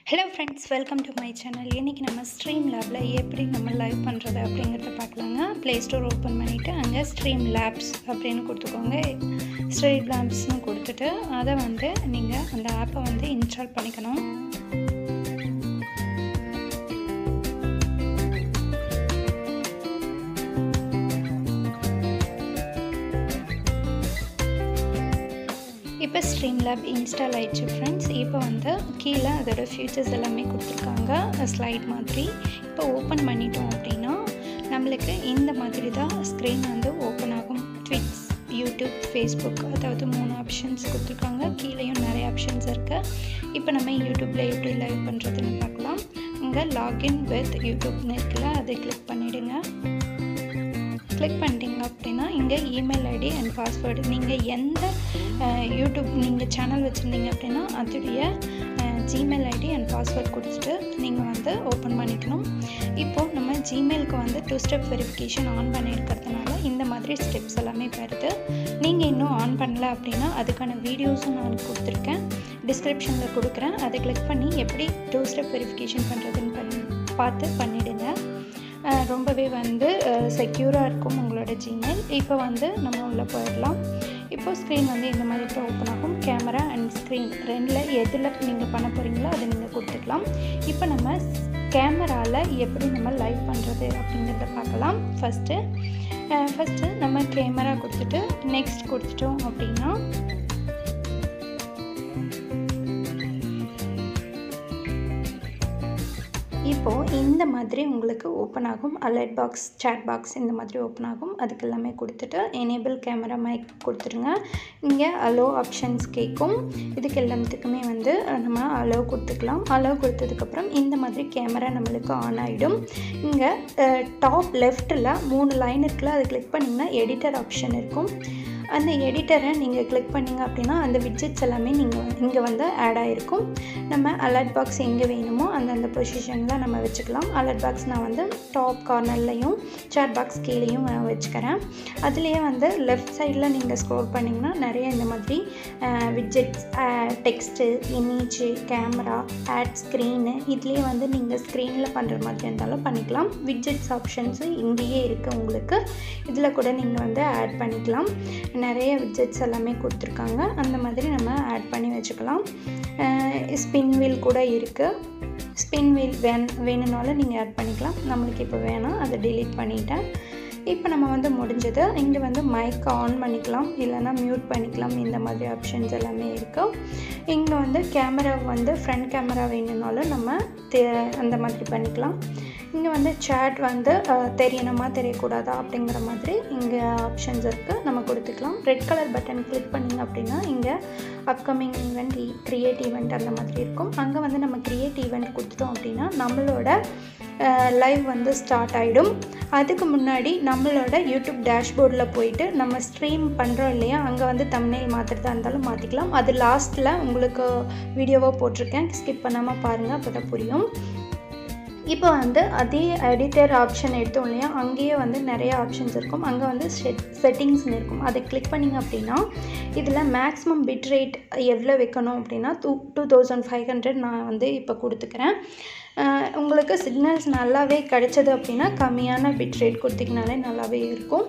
Hello friends, welcome to my channel. இன்னைக்கு நம்ம streamlab ல எப்படி நம்ம லைவ் பண்றது அப்படிங்கறத பார்க்கலாங்க. Play Store ஓபன் பண்ணிட்டு அங்க streamlabs அப்படினு கொடுத்துக்கோங்க. streamlabs னு கொடுத்துட்டு அத வந்து நீங்க அந்த ஆப்பை வந்து இன்ஸ்டால் பண்ணிக்கணும். இப்போ streamlab இன்ஸ்டால் ஆயிடுச்சு फ्रेंड्स. இப்போ வந்து கீழ அதோட ஃபீச்சர்ஸ் எல்லாமே கொடுத்திருக்காங்க ஸ்லைட் மாதிரி. இப்போ ஓபன் பண்ணிட்டோம் அப்படினா நமக்கு இந்த மாதிரி தான் ஸ்கிரீன் வந்து ஓபன் ஆகும். Twitch, YouTube, Facebook அதாவது மூணு ஆப்ஷன்ஸ் கொடுத்திருக்காங்க. கீழேயும் நிறைய ஆப்ஷன்ஸ் இருக்கு. இப்போ நம்ம YouTubeல எப்படி லைவ் பண்றதுன்னு பார்க்கலாம். அங்க லாகின் வித் யூடியூப்னு இருக்குல, அதை கிளிக் பண்ணிடுங்க. கிளிக் பண்ணிட்டீங்க அப்படின்னா இங்கே இமெயில் ஐடி அண்ட் பாஸ்வேர்டு நீங்கள் எந்த யூடியூப் நீங்கள் சேனல் வச்சுருந்தீங்க அப்படின்னா அதோடைய ஜிமெயில் ஐடி அண்ட் பாஸ்வேர்ட் கொடுத்துட்டு நீங்கள் வந்து ஓப்பன் பண்ணிக்கணும். இப்போது நம்ம ஜிமெயிலுக்கு வந்து 2 ஸ்டெப் வெரிஃபிகேஷன் ஆன் பண்ணியிருக்கிறதுனால இந்த மாதிரி ஸ்டெப்ஸ் எல்லாமே வருது. நீங்கள் இன்னும் ஆன் பண்ணல அப்படின்னா அதுக்கான வீடியோஸும் நான் கொடுத்துருக்கேன், டிஸ்கிரிப்ஷனில் கொடுக்குறேன். அதை கிளிக் பண்ணி எப்படி 2 ஸ்டெப் வெரிஃபிகேஷன் பண்ணுறதுன்னு பார்த்து பண்ணிவிடுங்க. ரொம்பவே வந்து செக்யூராக இருக்கும் உங்களோட ஜிமெயில். இப்போ வந்து நம்ம உள்ளே போயிடலாம். இப்போது ஸ்க்ரீன் வந்து இந்த மாதிரி இப்போ ஓப்பன் ஆகும். கேமரா அண்ட் ஸ்க்ரீன் ரெண்டில் எதில் நீங்கள் பண்ண போகிறீங்களோ அதை நீங்கள் கொடுத்துக்கலாம். இப்போ நம்ம கேமராவில் எப்படி நம்ம லைவ் பண்ணுறது அப்படிங்கிறத பார்க்கலாம். ஃபஸ்ட்டு நம்ம கேமரா கொடுத்துட்டு நெக்ஸ்ட் கொடுத்துட்டோம் அப்படின்னா இப்போது இந்த மாதிரி உங்களுக்கு ஓப்பன் ஆகும். அலர்ட் பாக்ஸ், சேட் பாக்ஸ் இந்த மாதிரி ஓப்பன் ஆகும். அதுக்கு எல்லாமே கொடுத்துட்டு எனேபிள் கேமரா மைக் கொடுத்துருங்க. இங்கே அலோ ஆப்ஷன்ஸ் கேட்கும். இதுக்கு எல்லாத்துக்குமே வந்து நம்ம அலோ கொடுத்துக்கலாம். அலோ கொடுத்ததுக்கப்புறம் இந்த மாதிரி கேமரா நம்மளுக்கு ஆன் ஆகிடும். இங்கே டாப் லெஃப்ட்டில் 3 லைன் இருக்குல்ல, அதை கிளிக் பண்ணிங்கன்னா எடிட்டர் ஆப்ஷன் இருக்கும். அந்த எடிட்டரை நீங்கள் கிளிக் பண்ணிங்க அப்படின்னா அந்த விட்ஜெட்ஸ் எல்லாமே இங்கே வந்து ஆட் ஆகிருக்கும். நம்ம அலர்ட் பாக்ஸ் எங்கே வேணுமோ அந்தந்த பொசிஷனில் நம்ம வச்சுக்கலாம். அலர்ட் பாக்ஸ் நான் வந்து டாப் கார்னர்லையும் சேட் பாக்ஸ் கீழேயும் நான் வச்சுக்கிறேன். அதுலேயே வந்து லெஃப்ட் சைடில் நீங்கள் ஸ்க்ரோல் பண்ணிங்கன்னா நிறைய இந்த மாதிரி widgets, text, image, camera, add screen, இதுலேயே வந்து நீங்கள் ஸ்க்ரீனில் பண்ணுற மாதிரி இருந்தாலும் பண்ணிக்கலாம். விட்ஜெட்ஸ் ஆப்ஷன்ஸு இங்கேயே இருக்குது உங்களுக்கு. இதில் கூட நீங்கள் வந்து ஆட் பண்ணிக்கலாம். நிறைய விட்ஜெட்ஸ் எல்லாமே கொடுத்துருக்காங்க. அந்த மாதிரி நம்ம ஆட் பண்ணி வச்சுக்கலாம். ஸ்பின் வீல் கூட இருக்குது. ஸ்பின் வீல் வேணும்னாலும் நீங்கள் ஆட் பண்ணிக்கலாம். நம்மளுக்கு இப்போ வேணாம், அதை டிலீட் பண்ணிட்டேன். இப்போ நம்ம வந்து முடிஞ்சது. இங்கே வந்து மைக் ஆன் பண்ணிக்கலாம், இல்லைனா மியூட் பண்ணிக்கலாம். இந்த மாதிரி ஆப்ஷன்ஸ் எல்லாமே இருக்குது. இங்கே வந்து கேமரா வந்து ஃப்ரண்ட் கேமரா வேணும்னாலும் நம்ம அந்த மாதிரி பண்ணிக்கலாம். இங்கே வந்து சேட் வந்து தெரியணுமா தெரியக்கூடாதா அப்படிங்கிற மாதிரி இங்கே ஆப்ஷன்ஸ் இருக்குது, நம்ம கொடுத்துக்கலாம். ரெட் கலர் பட்டன் கிளிக் பண்ணிங்க அப்படின்னா இங்கே அப்கமிங் ஈவெண்ட், க்ரியேட் ஈவெண்ட் அந்த மாதிரி இருக்கும். அங்கே வந்து நம்ம க்ரியேட் ஈவெண்ட் கொடுத்துட்டோம் அப்படின்னா நம்மளோட லைவ் வந்து ஸ்டார்ட் ஆகிடும். அதுக்கு முன்னாடி நம்மளோட யூடியூப் டேஷ்போர்டில் போயிட்டு நம்ம ஸ்ட்ரீம் பண்ணுறோம் இல்லையா, அங்கே வந்து தம்ப்நெயில் மாற்றுறதா இருந்தாலும் மாற்றிக்கலாம். அது லாஸ்ட்டில் உங்களுக்கு வீடியோவாக போட்டிருக்கேன், ஸ்கிப் பண்ணாமல் பாருங்கள், அப்போ தான் புரியும். இப்போ வந்து அதே எடிட்டர் ஆப்ஷன் எடுத்தோம் இல்லையா, அங்கேயே வந்து நிறைய ஆப்ஷன்ஸ் இருக்கும். அங்கே வந்து செட்டிங்ஸ்னு இருக்கும். அதை கிளிக் பண்ணிங்க அப்படின்னா இதில் மேக்ஸிமம் பிட் ரேட் எவ்வளோ வைக்கணும் அப்படின்னா 2500 நான் வந்து இப்போ கொடுத்துக்கிறேன். உங்களுக்கு சிக்னல்ஸ் நல்லாவே கிடைச்சது அப்படின்னா கம்மியான பிட் ரேட் கொடுத்திங்கனாலே நல்லாவே இருக்கும்.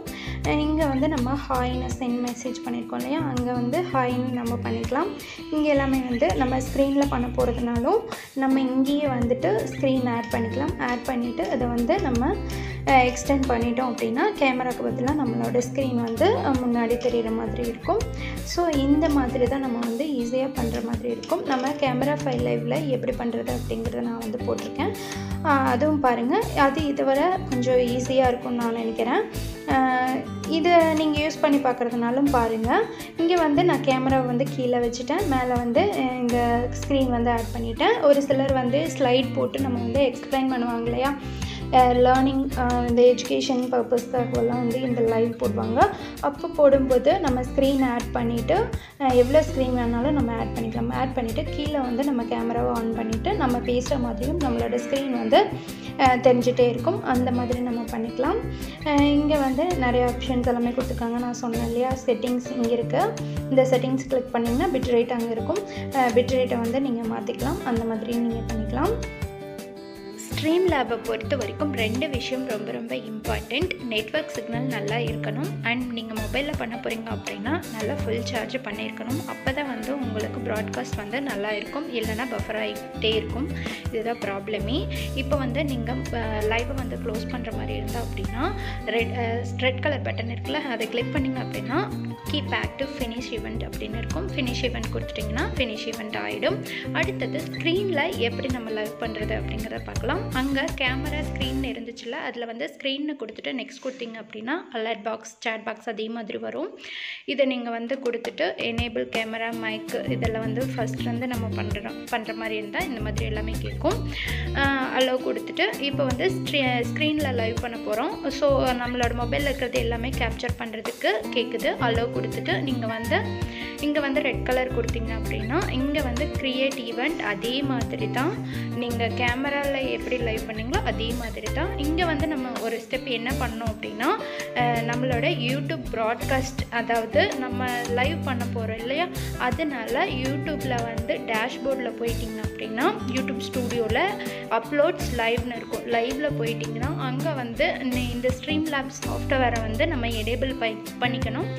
இங்கே வந்து நம்ம ஹாய்னு சென்ட் மெசேஜ் பண்ணியிருக்கோம் இல்லையா, அங்கே வந்து ஹாய்னு நம்ம பண்ணிக்கலாம். இங்கே எல்லாமே வந்து நம்ம ஸ்க்ரீனில் பண்ண போகிறதுனாலும் நம்ம இங்கேயே வந்துட்டு ஸ்க்ரீன் ஆட் பண்ணிக்கலாம். ஆட் பண்ணிவிட்டு அதை வந்து நம்ம எக்ஸ்டெண்ட் பண்ணிட்டோம் அப்படின்னா கேமராவுக்கு பதிலாக நம்மளோட ஸ்க்ரீன் வந்து முன்னாடி தெரிகிற மாதிரி இருக்கும். ஸோ இந்த மாதிரி தான் நம்ம வந்து ஈஸியாக பண்ணுற மாதிரி இருக்கும். நம்ம camerafilive எப்படி பண்ணுறது அப்படிங்கிறத நான் வந்து போட்டிருக்கேன், அதுவும் பாருங்கள். அது இதுவரை கொஞ்சம் ஈஸியாக இருக்கும்னு நான் நினைக்கிறேன். இதை நீங்கள் யூஸ் பண்ணி பார்க்குறதுனாலும் பாருங்கள். இங்கே வந்து நான் கேமராவை வந்து கீழே வச்சுட்டேன், மேலே வந்து இந்த ஸ்க்ரீன் வந்து ஆட் பண்ணிட்டேன். ஒரு சிலர் வந்து ஸ்லைட் போட்டு நம்ம வந்து எக்ஸ்பிளைன் பண்ணுவாங்க இல்லையா, லேர்னிங் இந்த எஜுகேஷன் பர்பஸ்க்காகலாம் வந்து இந்த லைவ் போடுவாங்க. அப்போ போடும்போது நம்ம ஸ்க்ரீன் ஆட் பண்ணிவிட்டு எவ்வளோ ஸ்க்ரீன் வேணாலும் நம்ம ஆட் பண்ணிக்கலாம். ஆட் பண்ணிவிட்டு கீழே வந்து நம்ம கேமராவை ஆன் பண்ணிவிட்டு நம்ம பேசுகிற மாதிரியும் நம்மளோட ஸ்க்ரீன் வந்து தெரிஞ்சிட்டே இருக்கும். அந்த மாதிரி நம்ம பண்ணிக்கலாம். இங்கே வந்து நிறைய ஆப்ஷன்ஸ் எல்லாமே கொடுத்துருக்காங்க. நான் சொன்னேன் இல்லையா, செட்டிங்ஸ் இங்கே இருக்குது. இந்த செட்டிங்ஸ் கிளிக் பண்ணிங்கன்னா பிட் ரேட் அங்கே இருக்கும். பிட் ரேட்டை வந்து நீங்கள் மாற்றிக்கலாம். அந்த மாதிரி நீங்கள் பண்ணிக்கலாம். ஸ்ட்ரீம்லேபை பொறுத்த வரைக்கும் 2 விஷயம் ரொம்ப ரொம்ப இம்பார்ட்டண்ட். நெட்வொர்க் சிக்னல் நல்லா இருக்கணும், அண்ட் நீங்கள் மொபைலில் பண்ண போகிறீங்க அப்படின்னா நல்லா ஃபுல் சார்ஜ் பண்ணியிருக்கணும். அப்போ தான் வந்து உங்களுக்கு ப்ராட்காஸ்ட் வந்து நல்லா இருக்கும், இல்லைனா பஃபர் ஆகிட்டே இருக்கும். இதுதான் ப்ராப்ளமே. இப்போ வந்து நீங்கள் லைவை வந்து க்ளோஸ் பண்ணுற மாதிரி இருந்தால் அப்படின்னா ரெட் கலர் பட்டன் இருக்குல்ல, அதை கிளிக் பண்ணிங்க அப்படின்னா கீப் ஆக்டிவ் ஃபினிஷ் ஈவெண்ட் அப்படின்னு இருக்கும். ஃபினிஷ் ஈவெண்ட் கொடுத்துட்டிங்கன்னா ஃபினிஷ் ஈவெண்ட் ஆகிடும். அடுத்தது ஸ்க்ரீனில் எப்படி நம்ம லைவ் பண்ணுறது அப்படிங்கிறத பார்க்கலாம். அங்கே கேமரா ஸ்க்ரீன் இருந்துச்சுல, அதில் வந்து ஸ்க்ரீன்னு கொடுத்துட்டு நெக்ஸ்ட் கொடுத்தீங்க அப்படின்னா அலர்ட் பாக்ஸ், சேட் பாக்ஸ் அதே மாதிரி வரும். இதை நீங்கள் வந்து கொடுத்துட்டு எனேபிள் கேமரா, மைக் இதெல்லாம் வந்து ஃபஸ்ட் வந்து நம்ம பண்ணுற மாதிரி இருந்தால் இந்த மாதிரி எல்லாமே கேட்கும். அலோவ் கொடுத்துட்டு இப்போ வந்து ஸ்க்ரீனில் லைவ் பண்ண போகிறோம். ஸோ நம்மளோட மொபைலில் இருக்கிறது எல்லாமே கேப்சர் பண்ணுறதுக்கு கேட்குது. அலோவ் கொடுத்துட்டு நீங்கள் வந்து இங்கே வந்து ரெட் கலர் கொடுத்தீங்க அப்படின்னா இங்கே வந்து க்ரியேட் ஈவெண்ட் அதே மாதிரி தான் நீங்கள் கேமராவில் எப்படி லைவ் பண்ணிங்களோ அதே மாதிரி தான். இங்கே வந்து நம்ம ஒரு ஸ்டெப் என்ன பண்ணோம் அப்படின்னா நம்மளோட யூடியூப் ப்ராட்காஸ்ட், அதாவது நம்ம லைவ் பண்ண போகிறோம் இல்லையா, அதனால யூடியூப்பில் வந்து டேஷ்போர்டில் போயிட்டிங்க அப்படின்னா யூடியூப் ஸ்டூடியோவில் அப்லோட்ஸ் லைவ்னு இருக்கும். லைவில் போயிட்டிங்கன்னா அங்கே வந்து இந்த ஸ்ட்ரீம்லாப் சாஃப்ட்வேரை வந்து நம்ம எனேபிள் பண்ணிக்கணும்.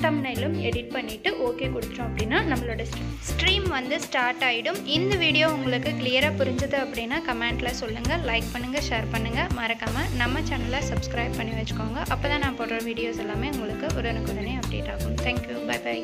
தம்ப்நெயிலும் எடிட் பண்ணிவிட்டு ஓகே கொடுத்துட்டோம் அப்படின்னா நம்மளோட ஸ்ட்ரீம் வந்து ஸ்டார்ட் ஆகிடும். இந்த வீடியோ உங்களுக்கு கிளியராக புரிஞ்சுது அப்படின்னா கமெண்ட்டில் சொல்லுங்கள், லைக் பண்ணுங்கள், ஷேர் பண்ணுங்கள். மறக்காமல் நம்ம சேனலை சப்ஸ்கிரைப் பண்ணி வச்சுக்கோங்க. அப்போ தான் நான் போடுற வீடியோஸ் எல்லாமே உங்களுக்கு உடனுக்குடனே அப்டேட் ஆகும். Thank you, bye by.